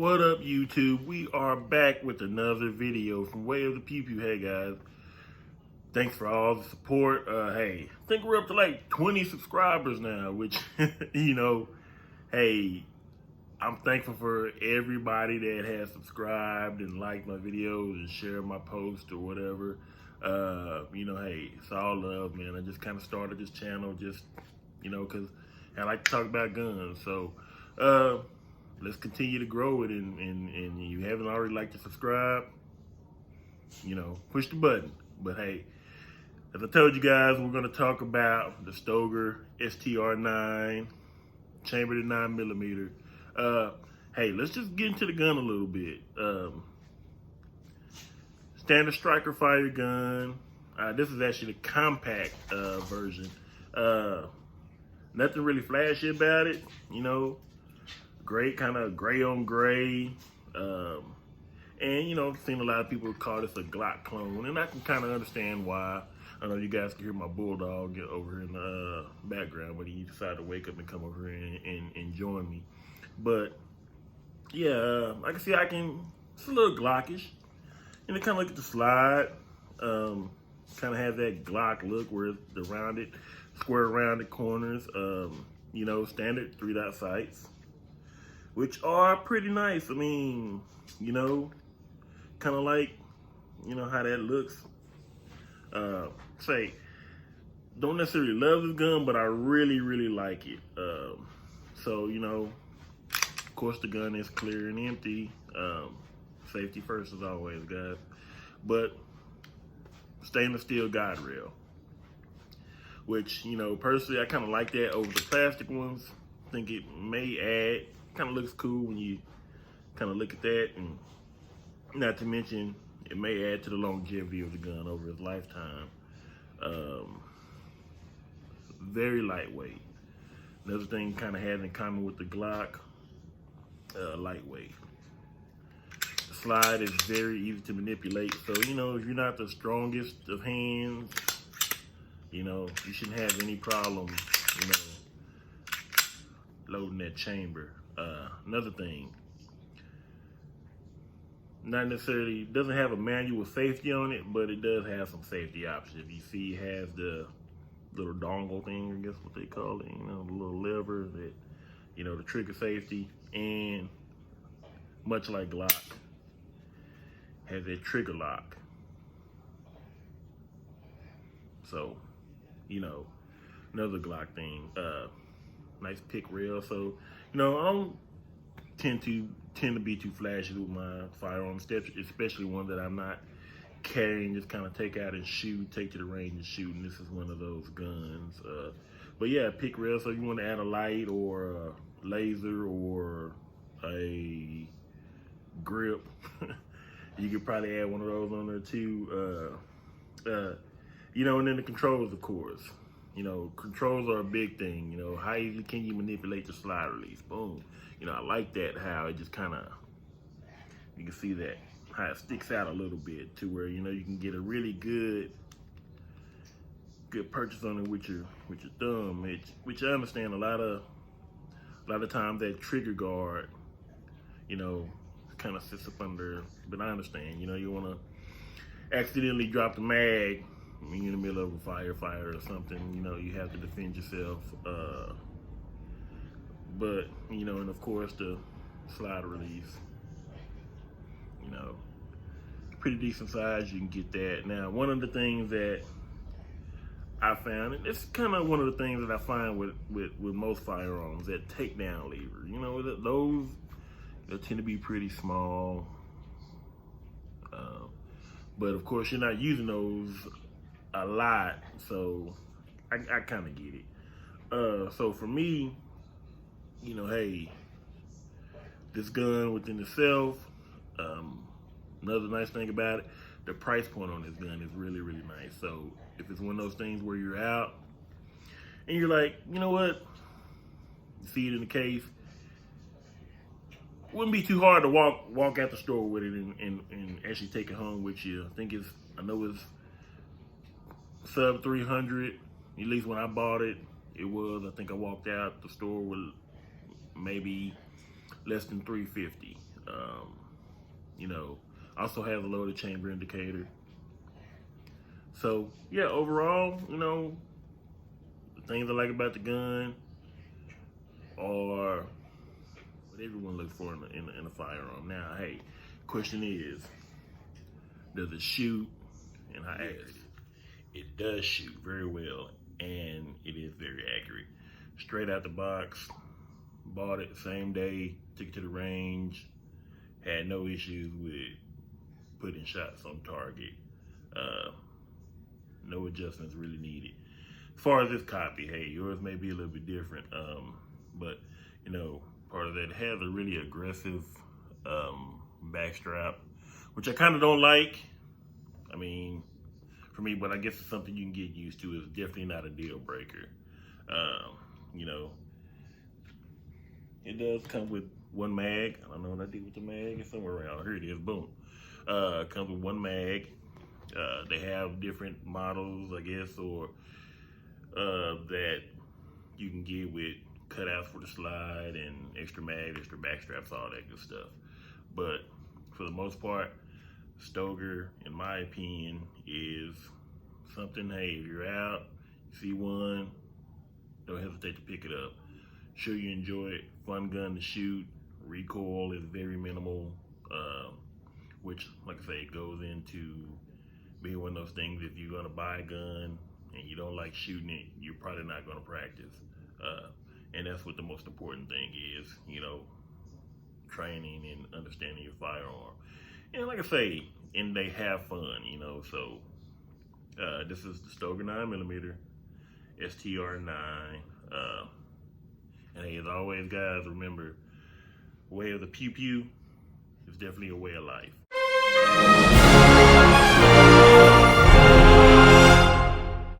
What up, YouTube? We are back with another video from Way of the Pew Pew. Hey, guys. Thanks for all the support. Hey, I think we're up to like 20 subscribers now, which, hey, I'm thankful for everybody that has subscribed and liked my videos and shared my posts or whatever. Hey, it's all love, man. I just kind of started this channel just, because I like to talk about guns. So, let's continue to grow it, and you haven't already liked to subscribe, push the button. But hey, as I told you guys, we're going to talk about the Stoeger Str9 chambered at 9mm. Hey, let's just get into the gun a little bit. Standard striker fire gun. This is actually the compact version. Nothing really flashy about it, Great, kind of gray on gray. I've seen a lot of people call this a Glock clone, and I can kind of understand why. I know you guys can hear my bulldog get over here in the background, but he decided to wake up and come over here and join me. But yeah, I can see it's a little Glockish. And it kind of look at the slide, kind of has that Glock look where it's the rounded, square rounded corners, standard 3-dot sights, which are pretty nice. I mean, kind of like, how that looks. Don't necessarily love this gun, but I really, really like it. Of course the gun is clear and empty. Safety first as always, guys. But stainless steel guide rail, which, personally I kind of like that over the plastic ones. I think it may add, kind of looks cool when you kind of look at that, and not to mention it may add to the longevity of the gun over its lifetime. Very lightweight. Another thing kind of has in common with the Glock, lightweight. The slide is very easy to manipulate, so if you're not the strongest of hands, you shouldn't have any problem, loading that chamber. Another thing, not necessarily, doesn't have a manual safety on it, but it does have some safety options. If you see, it has the little dongle thing, I guess what they call it, the little lever that, the trigger safety, and much like Glock, has a trigger lock. So, another Glock thing, nice pick rail. So, I don't tend to be too flashy with my firearms, especially one that I'm not carrying, just kind of take out and shoot, take to the range and shoot, and this is one of those guns. But yeah, pick rail, so you want to add a light or a laser or a grip, you could probably add one of those on there too. And then the controls, of course. Controls are a big thing. How easily can you manipulate the slide release? Boom. I like that, how it just kind of, you can see that, how it sticks out a little bit to where, you can get a really good purchase on it with your thumb, which I understand a lot of times that trigger guard, kind of sits up under, but I understand, you want to accidentally drop the mag when you're in the middle of a firefighter or something, you have to defend yourself. But, and of course the slide release, pretty decent size, you can get that. Now, one of the things that I found, and it's kind of one of the things that I find with most firearms, that takedown lever, those tend to be pretty small. But of course, you're not using those a lot, so I kind of get it. So for me, hey, this gun within itself, another nice thing about it, the price point on this gun is really, really nice. So if it's one of those things where you're out and you're like, you know what, you see it in the case, wouldn't be too hard to walk out the store with it and actually take it home with you. I know it's sub 300, at least when I bought it, it was. I think I walked out the store with maybe less than 350. You know, also has a loaded chamber indicator. So yeah, overall, you know, the things I like about the gun are what everyone looks for in a firearm. Now, hey, question is, does it shoot? And how accurate it is? It does shoot very well, and it is very accurate. Straight out the box, bought it the same day, took it to the range, had no issues with putting shots on target. No adjustments really needed. As far as this copy, hey, yours may be a little bit different, but you know, part of that has a really aggressive backstrap, which I kind of don't like. I mean, for me, but I guess it's something you can get used to. It's definitely not a deal breaker. You know, it does come with one mag. I don't know what I did with the mag. It's somewhere around here. It is. Boom. Comes with one mag. They have different models, I guess, or that you can get with cutouts for the slide and extra mags, extra backstraps, all that good stuff. But for the most part, Stoeger, in my opinion, is something, hey, if you're out, see one, don't hesitate to pick it up. Sure you enjoy it, fun gun to shoot, recoil is very minimal, which, like I say, goes into being one of those things, if you're gonna buy a gun and you don't like shooting it, you're probably not gonna practice. And that's what the most important thing is, you know, training and understanding your firearm. And like I say, and they have fun, you know, so this is the Stoeger 9mm, STR9. And hey, as always, guys, remember, way of the pew pew is definitely a way of life.